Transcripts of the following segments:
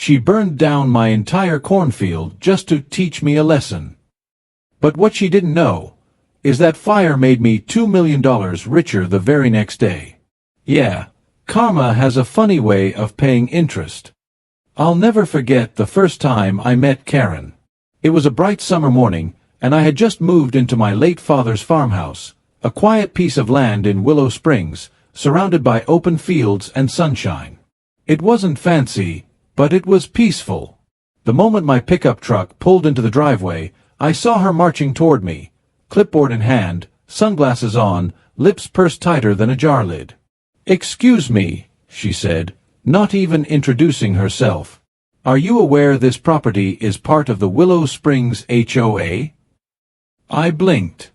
She burned down my entire cornfield just to teach me a lesson. But what she didn't know is that fire made me $2 million richer the very next day. Yeah, karma has a funny way of paying interest. I'll never forget the first time I met Karen. It was a bright summer morning, and I had just moved into my late father's farmhouse, a quiet piece of land in Willow Springs, surrounded by open fields and sunshine. It wasn't fancy, but it was peaceful. The moment my pickup truck pulled into the driveway, I saw her marching toward me, clipboard in hand, sunglasses on, lips pursed tighter than a jar lid. "Excuse me," she said, not even introducing herself. "Are you aware this property is part of the Willow Springs HOA?" I blinked.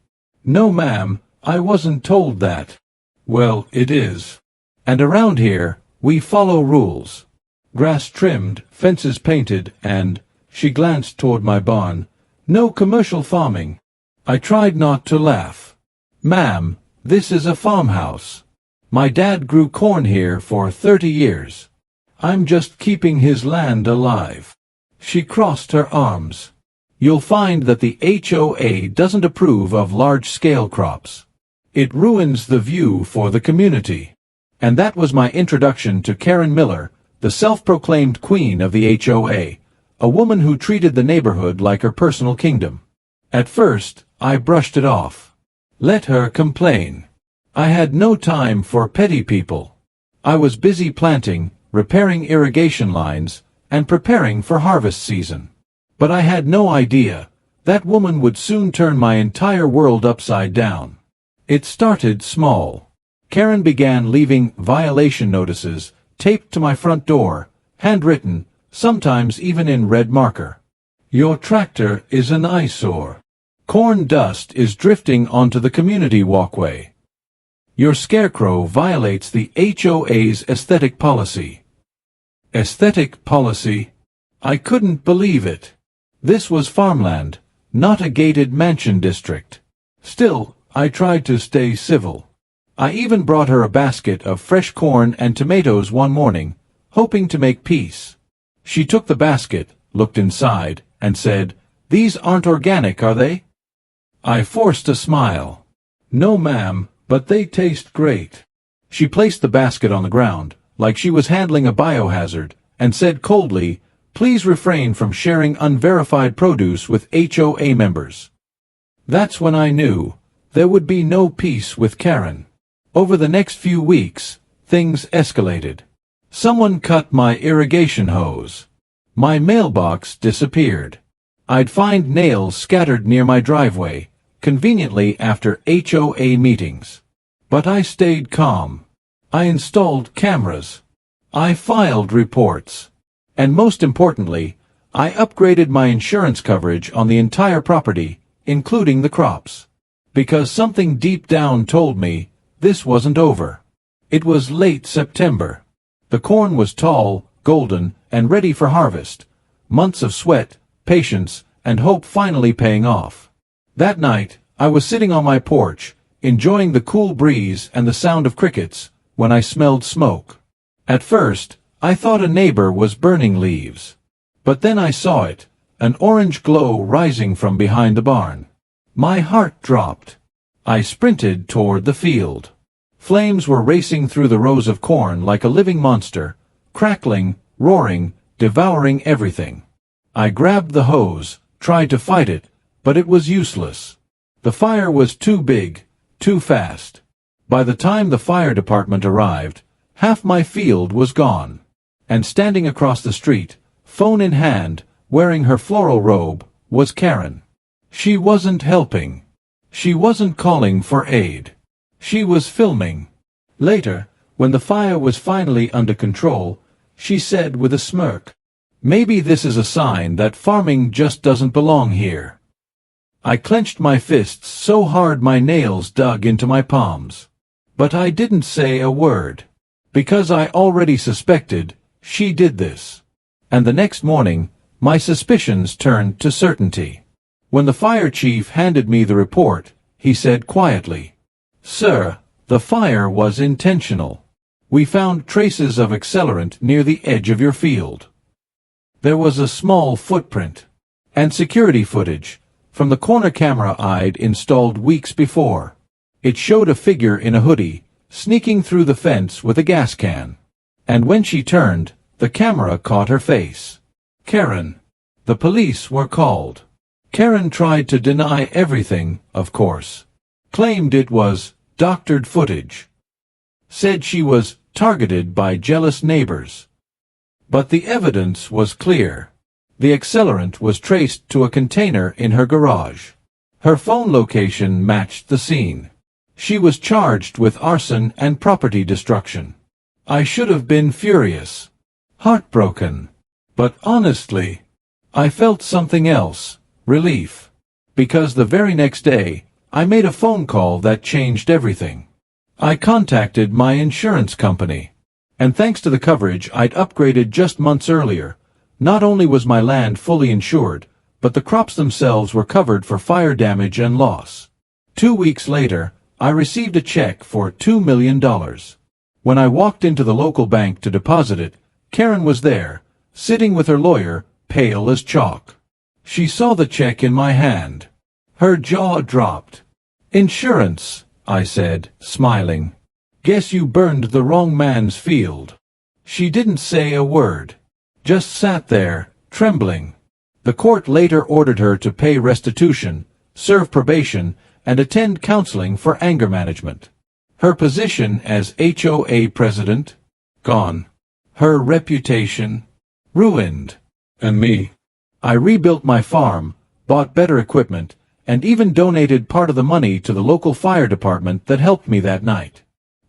"No, ma'am, I wasn't told that." "Well, it is. And around here, we follow rules. Grass trimmed, fences painted, and," she glanced toward my barn, "no commercial farming." I tried not to laugh. "Ma'am, this is a farmhouse. My dad grew corn here for 30 years. I'm just keeping his land alive." She crossed her arms. "You'll find that the HOA doesn't approve of large-scale crops. It ruins the view for the community." And that was my introduction to Karen Miller, the self-proclaimed queen of the HOA, a woman who treated the neighborhood like her personal kingdom. At first, I brushed it off. Let her complain. I had no time for petty people. I was busy planting, repairing irrigation lines, and preparing for harvest season. But I had no idea that woman would soon turn my entire world upside down. It started small. Karen began leaving violation notices taped to my front door, handwritten, sometimes even in red marker. "Your tractor is an eyesore. Corn dust is drifting onto the community walkway. Your scarecrow violates the HOA's aesthetic policy." Aesthetic policy? I couldn't believe it. This was farmland, not a gated mansion district. Still, I tried to stay civil. I even brought her a basket of fresh corn and tomatoes one morning, hoping to make peace. She took the basket, looked inside, and said, "These aren't organic, are they?" I forced a smile. "No, ma'am, but they taste great." She placed the basket on the ground, like she was handling a biohazard, and said coldly, "Please refrain from sharing unverified produce with HOA members." That's when I knew there would be no peace with Karen. Over the next few weeks, things escalated. Someone cut my irrigation hose. My mailbox disappeared. I'd find nails scattered near my driveway, conveniently after HOA meetings. But I stayed calm. I installed cameras. I filed reports. And most importantly, I upgraded my insurance coverage on the entire property, including the crops. Because something deep down told me this wasn't over. It was late September. The corn was tall, golden, and ready for harvest. Months of sweat, patience, and hope finally paying off. That night, I was sitting on my porch, enjoying the cool breeze and the sound of crickets, when I smelled smoke. At first, I thought a neighbor was burning leaves. But then I saw it, an orange glow rising from behind the barn. My heart dropped. I sprinted toward the field. Flames were racing through the rows of corn like a living monster, crackling, roaring, devouring everything. I grabbed the hose, tried to fight it, but it was useless. The fire was too big, too fast. By the time the fire department arrived, half my field was gone. And standing across the street, phone in hand, wearing her floral robe, was Karen. She wasn't helping. She wasn't calling for aid. She was filming. Later, when the fire was finally under control, she said with a smirk, "Maybe this is a sign that farming just doesn't belong here." I clenched my fists so hard my nails dug into my palms. But I didn't say a word. Because I already suspected she did this. And the next morning, my suspicions turned to certainty. When the fire chief handed me the report, he said quietly, "Sir, the fire was intentional. We found traces of accelerant near the edge of your field." There was a small footprint. And security footage from the corner camera I'd installed weeks before. It showed a figure in a hoodie, sneaking through the fence with a gas can. And when she turned, the camera caught her face. Karen. The police were called. Karen tried to deny everything, of course. Claimed it was doctored footage. Said she was targeted by jealous neighbors. But the evidence was clear. The accelerant was traced to a container in her garage. Her phone location matched the scene. She was charged with arson and property destruction. I should have been furious. Heartbroken. But honestly, I felt something else. Relief. Because the very next day, I made a phone call that changed everything. I contacted my insurance company. And thanks to the coverage I'd upgraded just months earlier, not only was my land fully insured, but the crops themselves were covered for fire damage and loss. 2 weeks later, I received a check for $2 million. When I walked into the local bank to deposit it, Karen was there, sitting with her lawyer, pale as chalk. She saw the check in my hand. Her jaw dropped. "Insurance," I said, smiling. "Guess you burned the wrong man's field." She didn't say a word. Just sat there, trembling. The court later ordered her to pay restitution, serve probation, and attend counseling for anger management. Her position as HOA president? Gone. Her reputation? Ruined. And me? I rebuilt my farm, bought better equipment, and even donated part of the money to the local fire department that helped me that night.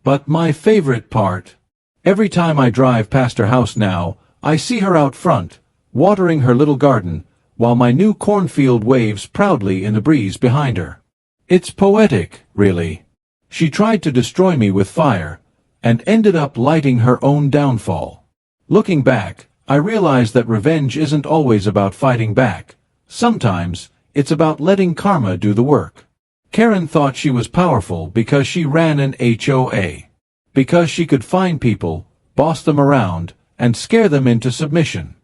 But my favorite part? Every time I drive past her house now, I see her out front, watering her little garden, while my new cornfield waves proudly in the breeze behind her. It's poetic, really. She tried to destroy me with fire, and ended up lighting her own downfall. Looking back, I realize that revenge isn't always about fighting back. Sometimes, it's about letting karma do the work. Karen thought she was powerful because she ran an HOA. Because she could find people, boss them around, and scare them into submission.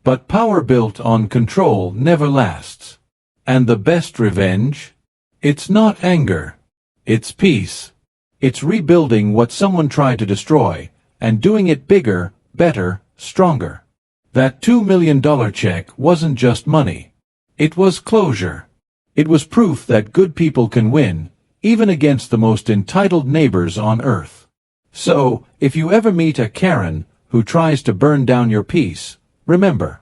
But power built on control never lasts. And the best revenge? It's not anger. It's peace. It's rebuilding what someone tried to destroy, and doing it bigger, better, stronger. That $2 million check wasn't just money. It was closure. It was proof that good people can win, even against the most entitled neighbors on earth. So, if you ever meet a Karen who tries to burn down your peace, remember,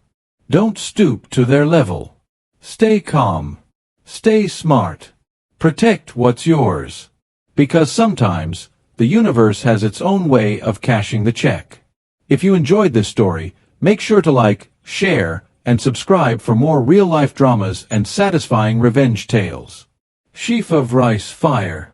don't stoop to their level. Stay calm. Stay smart. Protect what's yours. Because sometimes, the universe has its own way of cashing the check. If you enjoyed this story, make sure to like, share, and subscribe for more real-life dramas and satisfying revenge tales. Sheaf of Rice Fire.